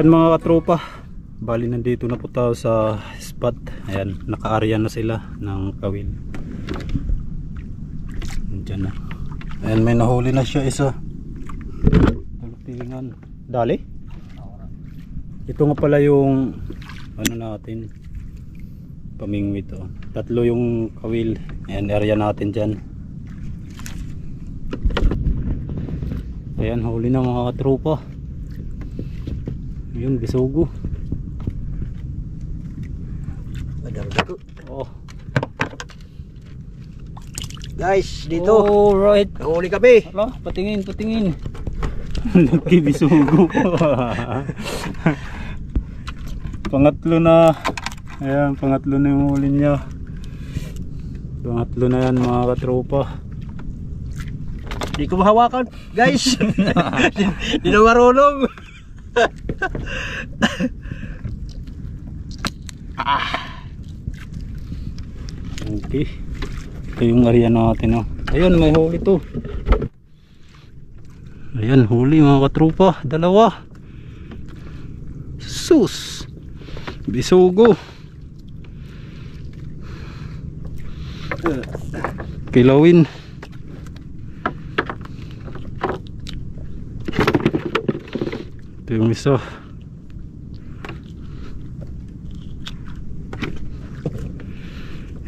Ayan mga katropa, bali nandito na po tayo sa spot. Ayan, naka-area na sila ng kawil. Diyan na. Ayan, may nahuli na siya isa. Talupingan. Dali? Ito nga pala yung ano natin, pamingwit. Oh. Tatlo yung kawil. Ayan, area natin dyan. Ayan, huli na mga katropa. Yun, bisugo. Oh. Guys, dito. Alright. Nahuli kami. Hala, patingin, patingin. Lagi bisugo. Pangatlo na. Ayan, pangatlo na yung huli niya. Pangatlo na yan mga katropa. Hindi ko mahawakan, guys. Hindi na marunong. Okay. Ito yung area natin. Oh. Ayun, may huli to. Ayan, huli mga katropa. Dalawa. Sus. Bisugo. Kilawin. Ito yung isa.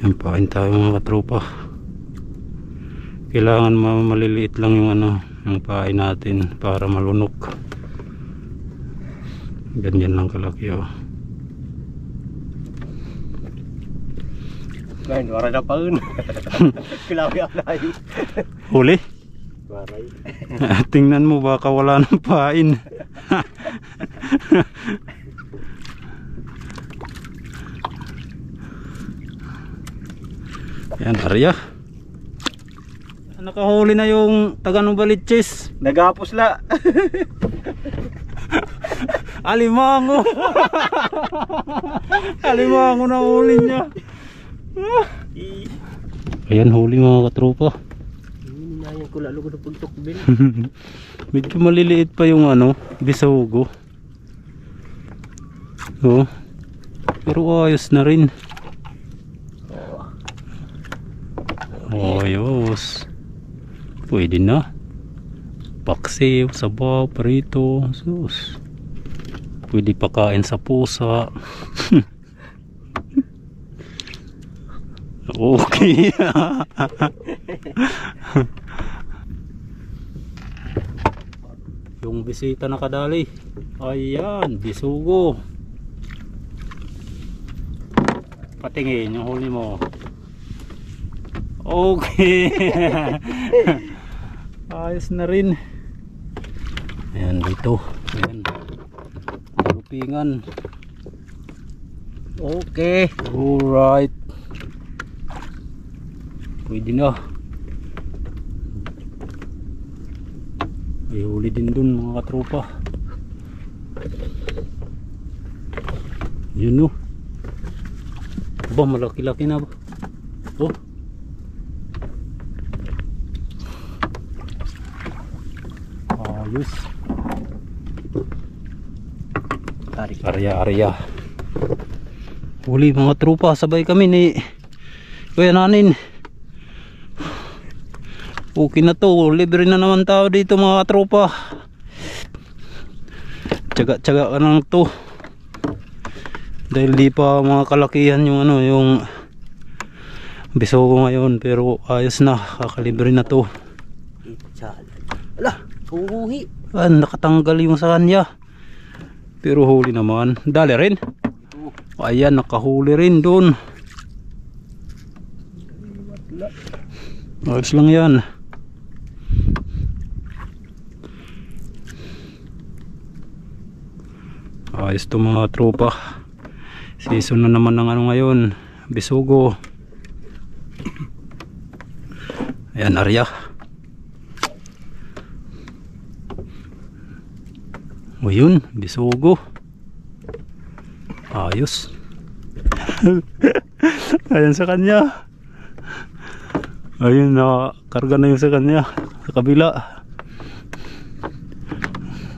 Yan, pain tayo mga katropa. Kailangan maliliit lang yung ano, yung pain natin para malunok. Ganyan lang kalaki. Oh. Ngayon, wala na pa rin. Kilawi ang lahi. Huli? Waray. Tingnan mo, baka wala ng pain. Yan, area. Nakahuli na yung taga-Nubaliches. Nagapos la. Alimango. Alimango na huli niya. Ayan, huli mga katropa. Inayan ko lalo ko na pagtukbin. Medyo maliliit pa yung ano, bisugo. Oh. Pero ayos na rin. Ayos. Pwede na. Paksiw, sabaw, prito. Sus. Pwede pakain sa pusa. Okay. Yung bisita nakadali. Ayan, bisugo. Patingin yung huli mo. Okay. Ayos na rin. Ayan dito. Ayan. Lupingan. Okay. Alright. Pwede na. May huli din dun mga katropa. Yun o. Ba, malaki-laki na ba? Oh. Ayos. Area. Huli mga tropa, sabay kami ni Kuya Nanin. Okay na to, libre na naman tao dito mga tropa. Tsaga-tsaga ka lang to. Dahil di pa mga kalakihan yung ano, yung bisugo ngayon, pero ayos na, kakalibre na to. Ala, huhuhi. Nakatanggal yung sa kanya. Pero huli naman. Dali rin. Ayan, nakahuli rin doon. Ayos lang yan. Ayos to mga tropa. Season na naman ng ano ngayon, bisugo. Ayan, area. O yun, bisugo. Ayos. Ayan sa kanya. Ayun, nakakarga na yung sa kanya. Sa kabila.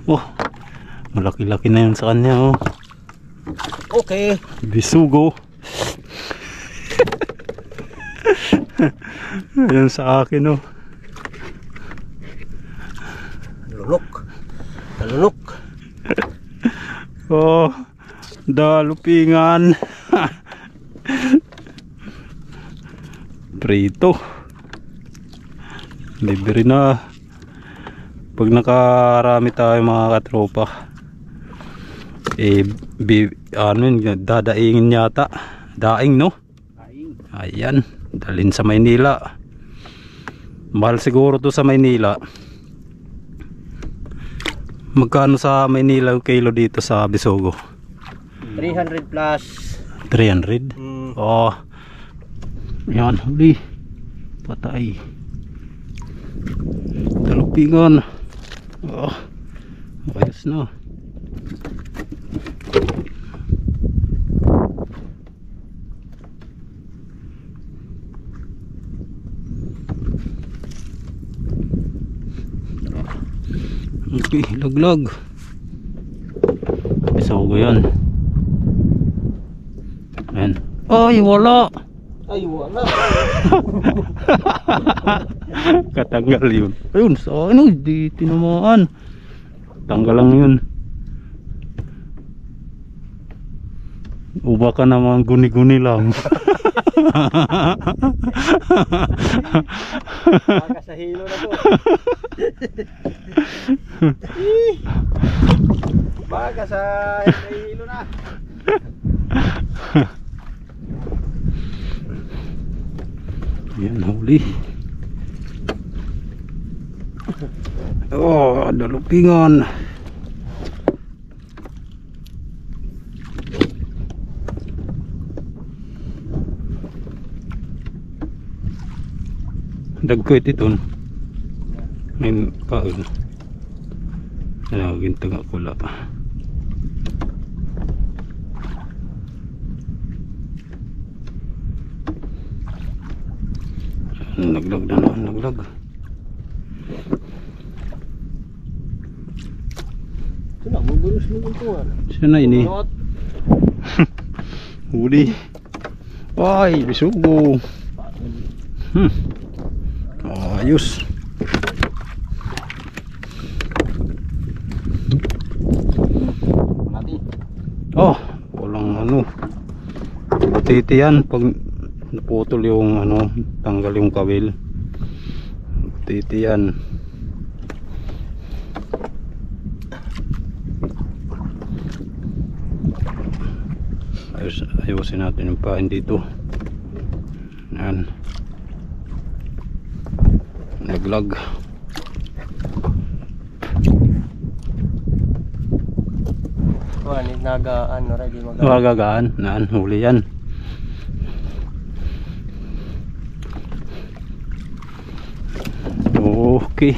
Oh, Malaki-laki na yun sa kanya, oh. Okay. Bisugo. Ayan sa akin, oh. Lunok. Nalunok. Oh, dalupingan. Prito. Libre na. Pag nakarami tayo mga katropa, ano yun, dadaingin yata. Daing, no? Ayan, dalhin sa Maynila. Mahal siguro to sa Maynila. Magkano sa Maynila kilo dito sa Bisugo? 300 plus. 300? Oh. Yan, huli. Patay. Talupingan. Oh. Ayos na. Okay, laglag. Bisugo yan. Ayan. Ay, wala. Ay, wala. Katanggal yun. Ayun, sa ano, di tinamaan. Tanggal lang yun. Uba ka naman, guni-guni lang. Baka sa hilo na to. Baka sa hilo na. Yan, huli. Oh, dalupingan. Dagkoy ito. Ngayon kaon. Ano, gintang akula. Naglag na naman, naglag. Ito na, magulos mo yung tuwan. Siya na ini. Huli. Ay, bisugo. Ayos. Oh, walang ano. Butiti yan pag naputol yung ano, tanggal yung kawil. Butiti yan. Ayusin natin yung pain dito. Yan. Naglag. Kuan, nagaan, ready mag. Magagaan, naan huli yan. Okay.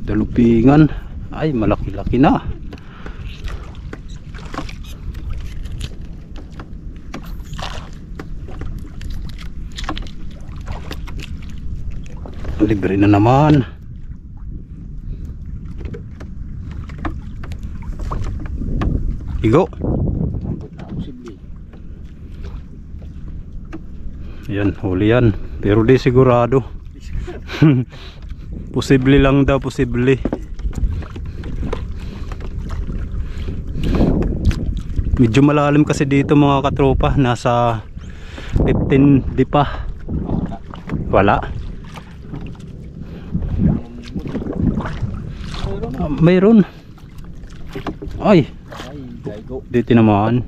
Dalupingan. Ay, malaki-laki na. Libre na naman. Igo. Yan, huli yan. Pero di sigurado. Posible lang daw, posible. Medyo malalim kasi dito mga katropa. Nasa 15 di pa. Wala. Mayroon. Ay, di tinamaan.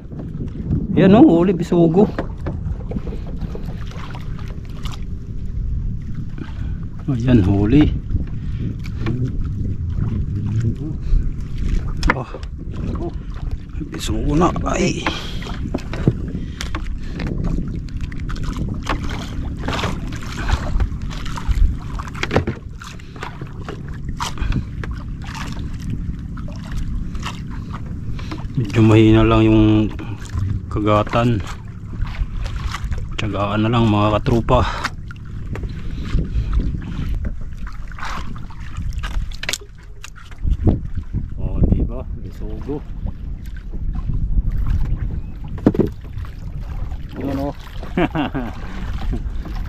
Yan o, huli bisugo. Ayan, huli. Oh, bisugo na. Ay, medyo mahina lang yung kagatan. Tiyagaan na lang mga katrupa.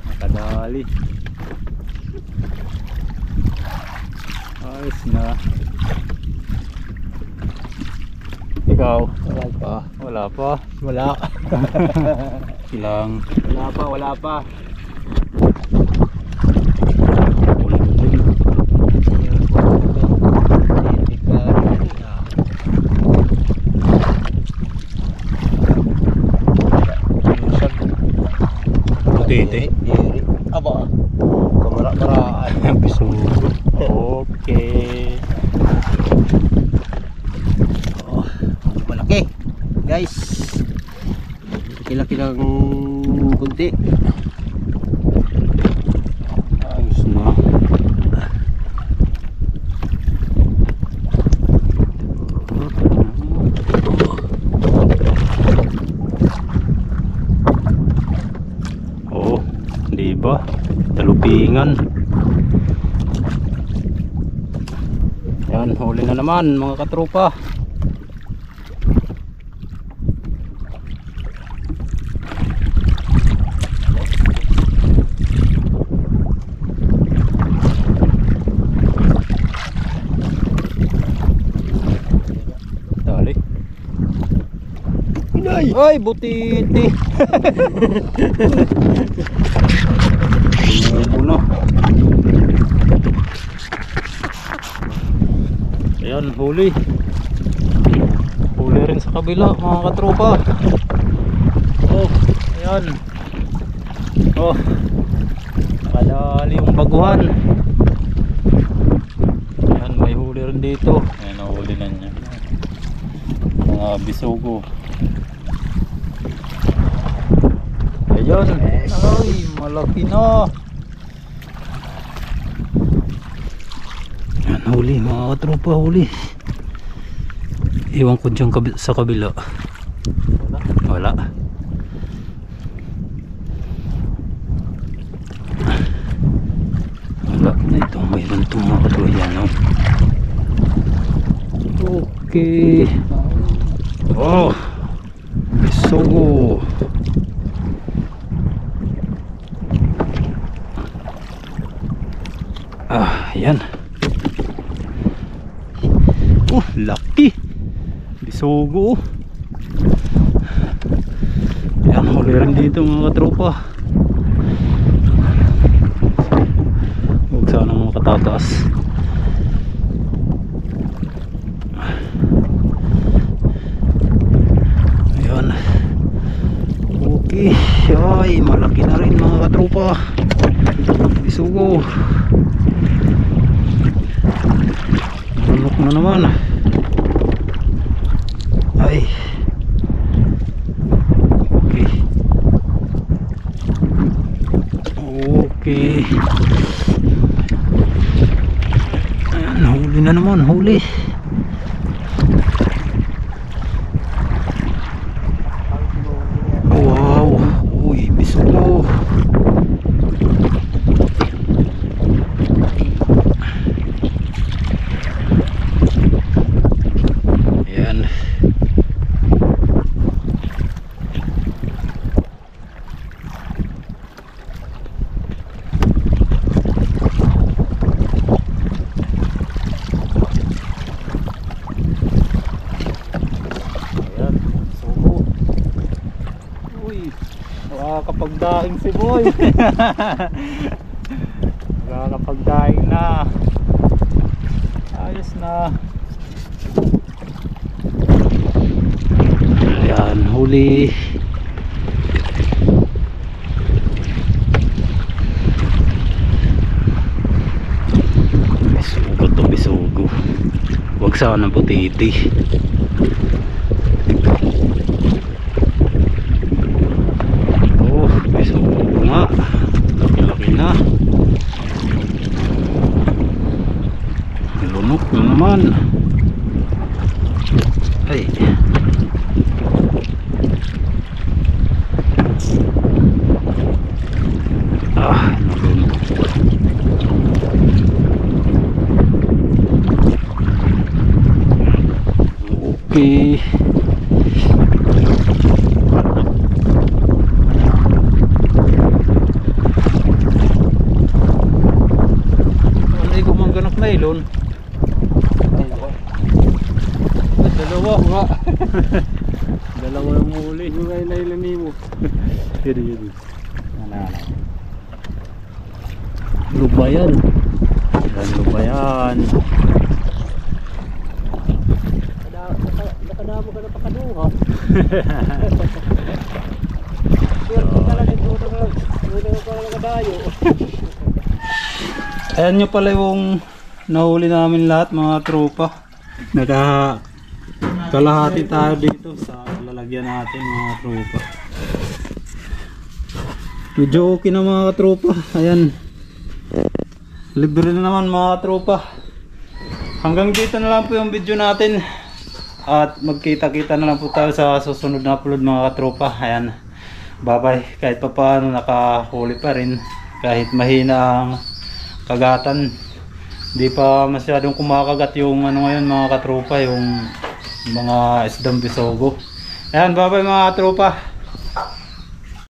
Nakadali. Ayos na. Ikaw? Wala pa. Wala pa. Wala. Ilang Wala pa. ulit din. Butiti. Aba. Kamara-maraan. Piso. Okay. Oh, malaki. Guys. Laki-laki ng kunti. Ayos na. Oh, di ba? Talupingan. Yan, huli na naman mga katropa. Dali. Inay! Ay, butiti. Tumubo na. Ayan, huli. Huli rin sa kabila mga katropa. Oh, ayan. Oh, nakadali yung baguhan. Ayan, may huli rin dito. Ayan, nahuli na niya. Mga bisugo. Ayan, ay, malaki na. Ayan, huli mga katropa, huli. Iwan ko dyan sa kabila. Wala. Wala na ito, mayroon itong mga katropa. Yan, oh. Okay. Oh, bisugo. Ayan. Laki. Bisugo. Ayan, huli rin dito mga katropa. Huwag sana makatataas. Ayan. Okay. Ay, malaki na rin mga katropa. Bisugo. Manok na naman. Ay. Okay. Okay. Ayan, huli na naman, huli. Wow. Uy, bisugo. Ayan. Ayan, sumo. Uy, nakakapagdaing si boy. Nakakapagdaing na. Ayos na. Ayan, huli. Bisugo to, bisugo. Huwag sana butiti. Oh, bisugo nga. Laki na. Lunok na naman. Ay. Nalunok. nylon. Ay, ako. Dalawa nga. Dalawa yung huli. Yung ay nailani mo. Yun. Lubayan. Yan, lubayan. Nakadamo ka na pakaduha. Pero ka lang ito ka lang kadayo. Ayan nyo pala yung nahuli namin lahat mga tropa. Kalahati tayo dito sa lalagyan natin mga tropa. Medyo okay na mga tropa. Ayan. Libre na naman mga tropa. Hanggang dito na lang po yung video natin. At magkita-kita na lang po tayo sa susunod na upload mga tropa. Ayan. Bye bye. Kahit pa paano nakahuli pa rin. Kahit mahina ang kagatan, hindi pa masyadong kumakagat yung ano ngayon mga katropa, yung mga isdang bisogo. Ayan, bye bye mga katropa.